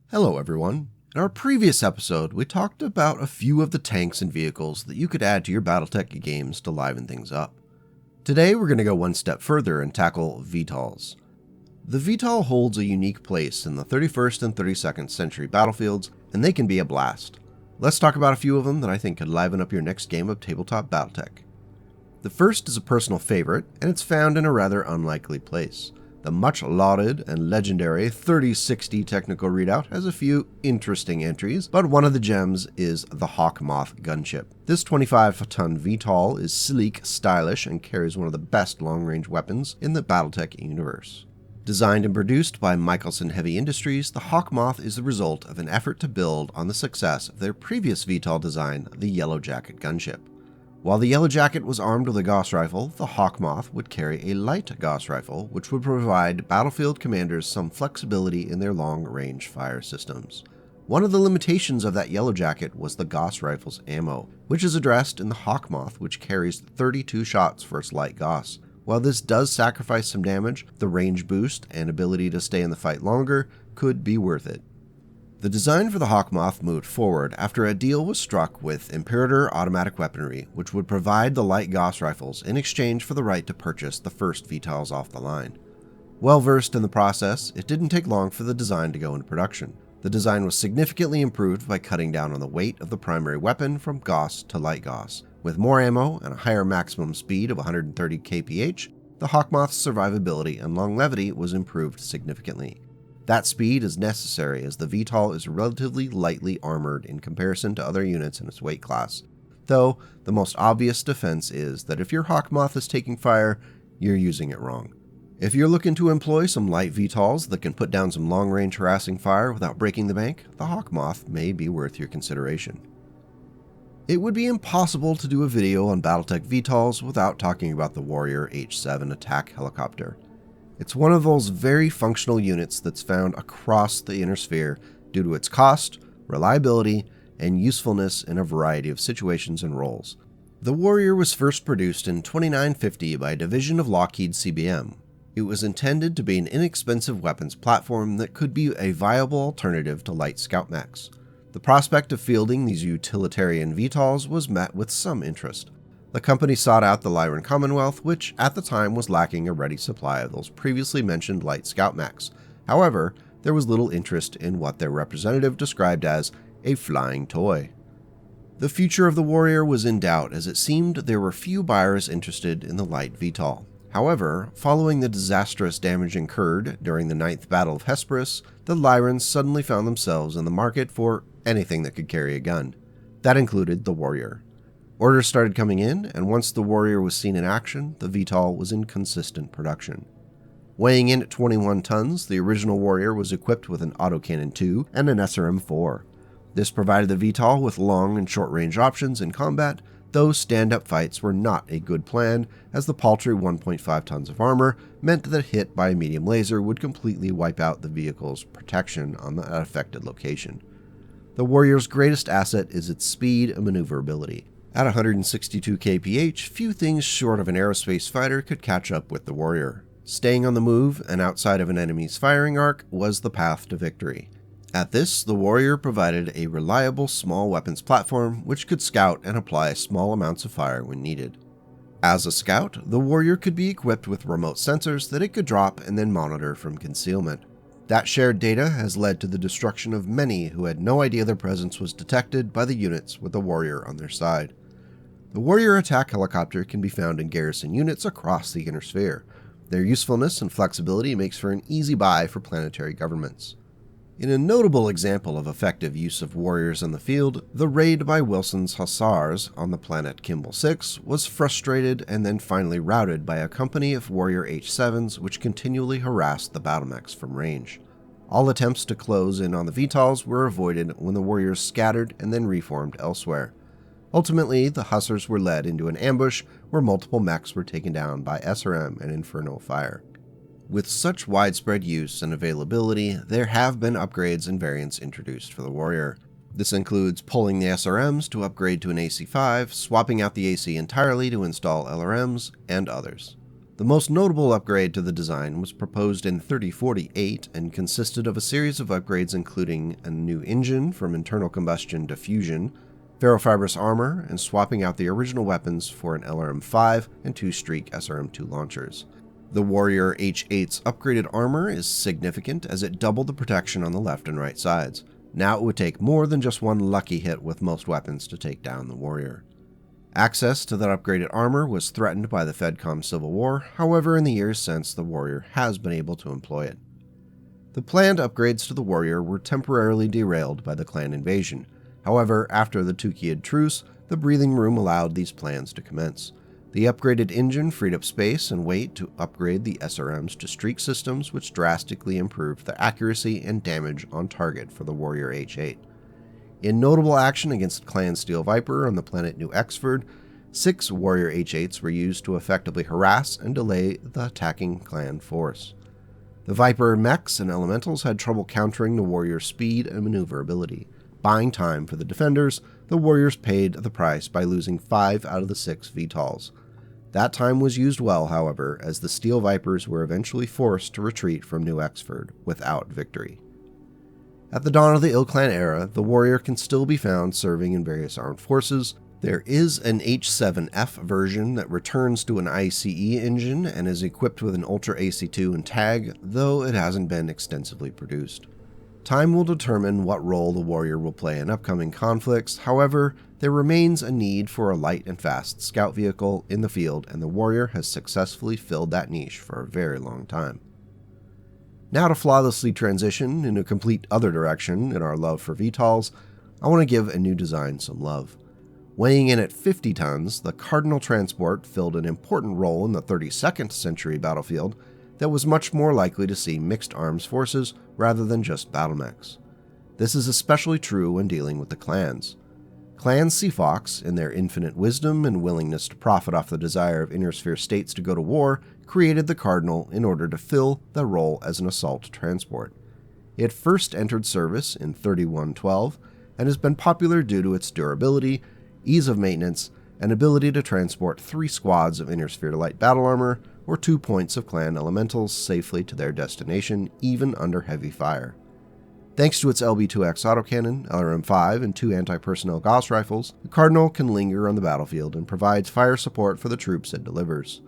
Hello everyone. In our previous episode, we talked about a few of the tanks and vehicles that you could add to your Battletech games to liven things up. Today we're going to go one step further and tackle VTOLs. The VTOL holds a unique place in the 31st and 32nd century battlefields, and they can be a blast. Let's talk about a few of them that I think could liven up your next game of tabletop Battletech. The first is a personal favorite, and it's found in a rather unlikely place. The much lauded and legendary 3060 technical readout has a few interesting entries, but one of the gems is the Hawkmoth gunship. This 25-ton VTOL is sleek, stylish, and carries one of the best long-range weapons in the Battletech universe. Designed and produced by Michelson Heavy Industries, the Hawkmoth is the result of an effort to build on the success of their previous VTOL design, the Yellow Jacket gunship. While the Yellow Jacket was armed with a Gauss rifle, the Hawkmoth would carry a light Gauss rifle, which would provide battlefield commanders some flexibility in their long-range fire systems. One of the limitations of that Yellow Jacket was the Gauss rifle's ammo, which is addressed in the Hawkmoth, which carries 32 shots for its light Gauss. While this does sacrifice some damage, the range boost and ability to stay in the fight longer could be worth it. The design for the Hawkmoth moved forward after a deal was struck with Imperator Automatic Weaponry, which would provide the light Gauss rifles in exchange for the right to purchase the first VTOLs off the line. Well versed in the process, it didn't take long for the design to go into production. The design was significantly improved by cutting down on the weight of the primary weapon from Gauss to light Gauss. With more ammo and a higher maximum speed of 130 kph, the Hawkmoth's survivability and longevity was improved significantly. That speed is necessary as the VTOL is relatively lightly armored in comparison to other units in its weight class, though the most obvious defense is that if your Hawkmoth is taking fire, you're using it wrong. If you're looking to employ some light VTOLs that can put down some long-range harassing fire without breaking the bank, the Hawkmoth may be worth your consideration. It would be impossible to do a video on Battletech VTOLs without talking about the Warrior H-7 attack helicopter. It's one of those very functional units that's found across the inner sphere due to its cost, reliability, and usefulness in a variety of situations and roles. The Warrior was first produced in 2950 by a division of Lockheed CBM. It was intended to be an inexpensive weapons platform that could be a viable alternative to light scout mechs. The prospect of fielding these utilitarian VTOLs was met with some interest. The company sought out the Lyran Commonwealth, which at the time was lacking a ready supply of those previously mentioned light scout mechs. However, there was little interest in what their representative described as a flying toy. The future of the Warrior was in doubt, as it seemed there were few buyers interested in the light VTOL. However, following the disastrous damage incurred during the 9th Battle of Hesperus, the Lyrans suddenly found themselves in the market for anything that could carry a gun. That included the Warrior. Orders started coming in, and once the Warrior was seen in action, the VTOL was in consistent production. Weighing in at 21 tons, the original Warrior was equipped with an Autocannon II and an SRM-4. This provided the VTOL with long and short-range options in combat, though stand-up fights were not a good plan, as the paltry 1.5 tons of armor meant that hit by a medium laser would completely wipe out the vehicle's protection on the affected location. The Warrior's greatest asset is its speed and maneuverability. At 162 kph, few things short of an aerospace fighter could catch up with the Warrior. Staying on the move and outside of an enemy's firing arc was the path to victory. At this, the Warrior provided a reliable small weapons platform which could scout and apply small amounts of fire when needed. As a scout, the Warrior could be equipped with remote sensors that it could drop and then monitor from concealment. That shared data has led to the destruction of many who had no idea their presence was detected by the units with the Warrior on their side. The Warrior attack helicopter can be found in garrison units across the inner sphere. Their usefulness and flexibility makes for an easy buy for planetary governments. In a notable example of effective use of Warriors in the field, the raid by Wilson's Hussars on the planet Kimball 6 was frustrated and then finally routed by a company of Warrior H-7s which continually harassed the battlemechs from range. All attempts to close in on the VTOLs were avoided when the Warriors scattered and then reformed elsewhere. Ultimately, the Hussars were led into an ambush where multiple mechs were taken down by SRM and Inferno fire. With such widespread use and availability, there have been upgrades and variants introduced for the Warrior. This includes pulling the SRMs to upgrade to an AC-5, swapping out the AC entirely to install LRMs, and others. The most notable upgrade to the design was proposed in 3048 and consisted of a series of upgrades including a new engine from internal combustion to fusion, ferrofibrous armor, and swapping out the original weapons for an LRM-5 and 2 Streak SRM-2 launchers. The Warrior H8's upgraded armor is significant as it doubled the protection on the left and right sides. Now it would take more than just one lucky hit with most weapons to take down the Warrior. Access to that upgraded armor was threatened by the Fedcom Civil War, however in the years since the Warrior has been able to employ it. The planned upgrades to the Warrior were temporarily derailed by the clan invasion. However, after the Tukiad truce, the breathing room allowed these plans to commence. The upgraded engine freed up space and weight to upgrade the SRMs to Streak systems, which drastically improved the accuracy and damage on target for the Warrior H8. In notable action against Clan Steel Viper on the planet New Exford, 6 Warrior H8s were used to effectively harass and delay the attacking clan force. The Viper mechs and elementals had trouble countering the Warrior's speed and maneuverability. Buying time for the defenders, the Warriors paid the price by losing 5 out of the 6 VTOLs. That time was used well, however, as the Steel Vipers were eventually forced to retreat from New Exford without victory. At the dawn of the Ill-Clan era, the Warrior can still be found serving in various armed forces. There is an H7F version that returns to an ICE engine and is equipped with an Ultra AC2 and tag, though it hasn't been extensively produced. Time will determine what role the Warrior will play in upcoming conflicts. However, there remains a need for a light and fast scout vehicle in the field, and the Warrior has successfully filled that niche for a very long time. Now to flawlessly transition in a complete other direction in our love for VTOLs, I want to give a new design some love. Weighing in at 50 tons, the Cardinal transport filled an important role in the 32nd century battlefield that was much more likely to see mixed arms forces rather than just battlemechs. This is especially true when dealing with the clans. Clan Seafox, in their infinite wisdom and willingness to profit off the desire of Inner Sphere states to go to war, created the Cardinal in order to fill the role as an assault transport. It first entered service in 3112 and has been popular due to its durability, ease of maintenance, and ability to transport 3 squads of Inner Sphere light battle armor or 2 points of clan elementals safely to their destination, even under heavy fire. Thanks to its LB2X autocannon, LRM-5, and 2 anti-personnel Gauss rifles, the Cardinal can linger on the battlefield and provides fire support for the troops it delivers.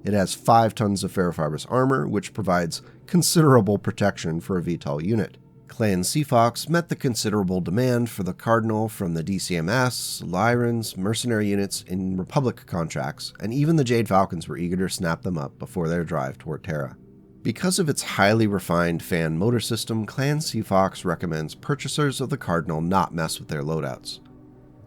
It has 5 tons of ferrofibrous armor, which provides considerable protection for a VTOL unit. Clan Seafox met the considerable demand for the Cardinal from the DCMS, Lyrens, mercenary units in Republic contracts, and even the Jade Falcons were eager to snap them up before their drive toward Terra. Because of its highly refined fan motor system, Clan Seafox recommends purchasers of the Cardinal not mess with their loadouts.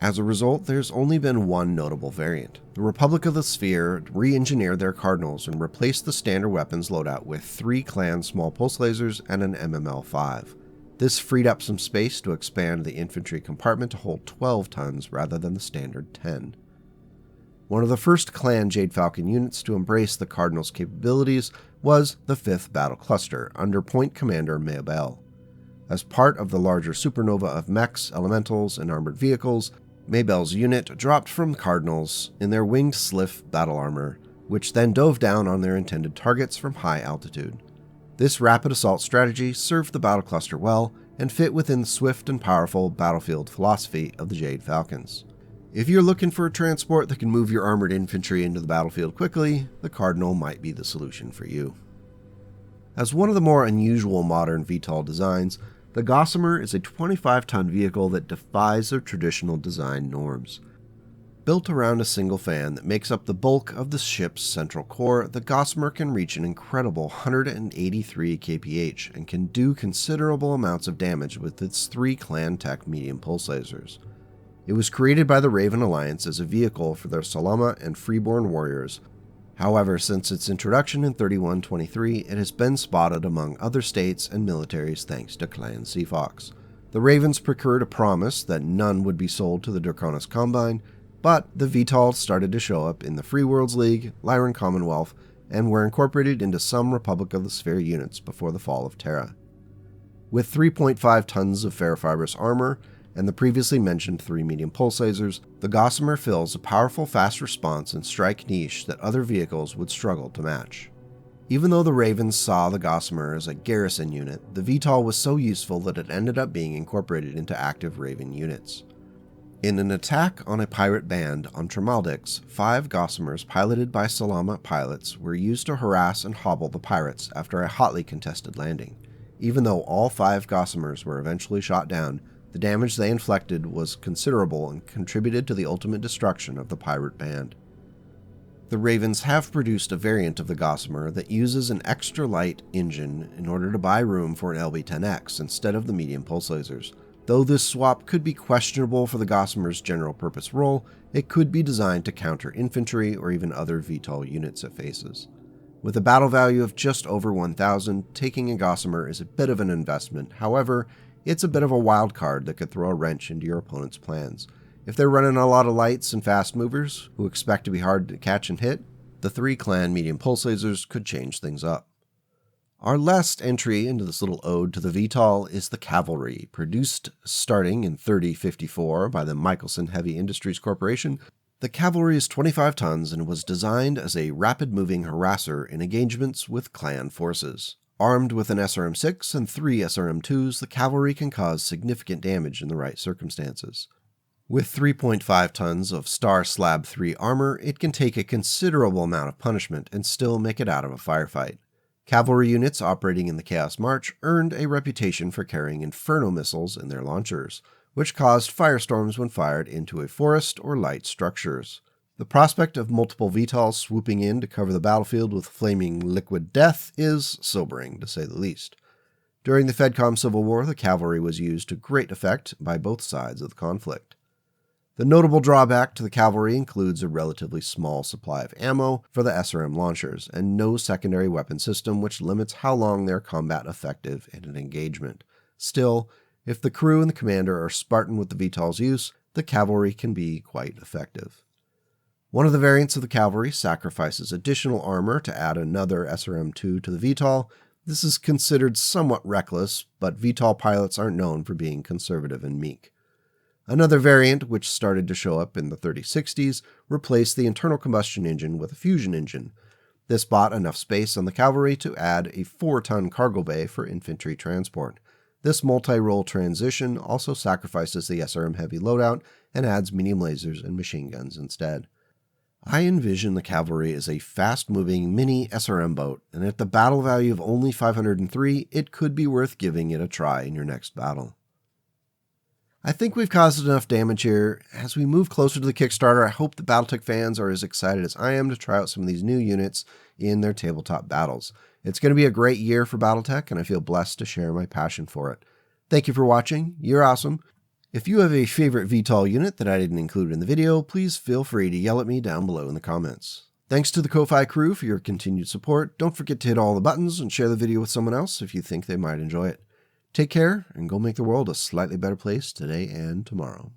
As a result, there's only been one notable variant. The Republic of the Sphere re-engineered their Cardinals and replaced the standard weapons loadout with 3 clan small pulse lasers and an MML-5. This freed up some space to expand the infantry compartment to hold 12 tons rather than the standard 10. One of the first clan Jade Falcon units to embrace the Cardinal's capabilities was the 5th Battle Cluster under Point Commander Maybell. As part of the larger supernova of mechs, elementals, and armored vehicles, Maybell's unit dropped from Cardinals in their winged Sliff battle armor, which then dove down on their intended targets from high altitude. This rapid assault strategy served the battle cluster well and fit within the swift and powerful battlefield philosophy of the Jade Falcons. If you're looking for a transport that can move your armored infantry into the battlefield quickly, the Cardinal might be the solution for you. As one of the more unusual modern VTOL designs, the Gossamer is a 25-ton vehicle that defies their traditional design norms. Built around a single fan that makes up the bulk of the ship's central core, the Gossamer can reach an incredible 183 kph and can do considerable amounts of damage with its 3 Clan Tech medium pulse lasers. It was created by the Raven Alliance as a vehicle for their Salama and Freeborn warriors. However, since its introduction in 3123, it has been spotted among other states and militaries thanks to Clan Seafox. The Ravens procured a promise that none would be sold to the Draconis Combine, but the VTOLs started to show up in the Free Worlds League, Lyran Commonwealth, and were incorporated into some Republic of the Sphere units before the fall of Terra. With 3.5 tons of ferrofibrous armor and the previously mentioned 3 medium pulse lasers, the Gossamer fills a powerful fast response and strike niche that other vehicles would struggle to match. Even though the Ravens saw the Gossamer as a garrison unit, the VTOL was so useful that it ended up being incorporated into active Raven units. In an attack on a pirate band on Tramaldix, 5 Gossamers piloted by Salama pilots were used to harass and hobble the pirates after a hotly contested landing. Even though all 5 Gossamers were eventually shot down, the damage they inflicted was considerable and contributed to the ultimate destruction of the pirate band. The Ravens have produced a variant of the Gossamer that uses an extra light engine in order to buy room for an LB-10X instead of the medium pulse lasers. Though this swap could be questionable for the Gossamer's general purpose role, it could be designed to counter infantry or even other VTOL units it faces. With a battle value of just over 1,000, taking a Gossamer is a bit of an investment. However, it's a bit of a wild card that could throw a wrench into your opponent's plans. If they're running a lot of lights and fast movers, who expect to be hard to catch and hit, the 3 clan medium pulse lasers could change things up. Our last entry into this little ode to the VTOL is the Cavalry, produced starting in 3054 by the Michelson Heavy Industries Corporation. The Cavalry is 25 tons and was designed as a rapid-moving harasser in engagements with clan forces. Armed with an SRM-6 and 3 SRM-2s, the Cavalry can cause significant damage in the right circumstances. With 3.5 tons of Star Slab 3 armor, it can take a considerable amount of punishment and still make it out of a firefight. Cavalry units operating in the Chaos March earned a reputation for carrying Inferno missiles in their launchers, which caused firestorms when fired into a forest or light structures. The prospect of multiple VTOLs swooping in to cover the battlefield with flaming liquid death is sobering, to say the least. During the FedCom Civil War, the Cavalry was used to great effect by both sides of the conflict. The notable drawback to the Cavalry includes a relatively small supply of ammo for the SRM launchers, and no secondary weapon system which limits how long they are combat effective in an engagement. Still, if the crew and the commander are Spartan with the VTOL's use, the Cavalry can be quite effective. One of the variants of the Cavalry sacrifices additional armor to add another SRM-2 to the VTOL. This is considered somewhat reckless, but VTOL pilots aren't known for being conservative and meek. Another variant, which started to show up in the 3060s, replaced the internal combustion engine with a fusion engine. This bought enough space on the Cavalry to add a 4-ton cargo bay for infantry transport. This multi-role transition also sacrifices the SRM heavy loadout and adds medium lasers and machine guns instead. I envision the Cavalry as a fast-moving mini SRM boat, and at the battle value of only 503, it could be worth giving it a try in your next battle. I think we've caused enough damage here. As we move closer to the Kickstarter, I hope the Battletech fans are as excited as I am to try out some of these new units in their tabletop battles. It's going to be a great year for Battletech, and I feel blessed to share my passion for it. Thank you for watching. You're awesome. If you have a favorite VTOL unit that I didn't include in the video, please feel free to yell at me down below in the comments. Thanks to the Ko-Fi crew for your continued support. Don't forget to hit all the buttons and share the video with someone else if you think they might enjoy it. Take care, and go make the world a slightly better place today and tomorrow.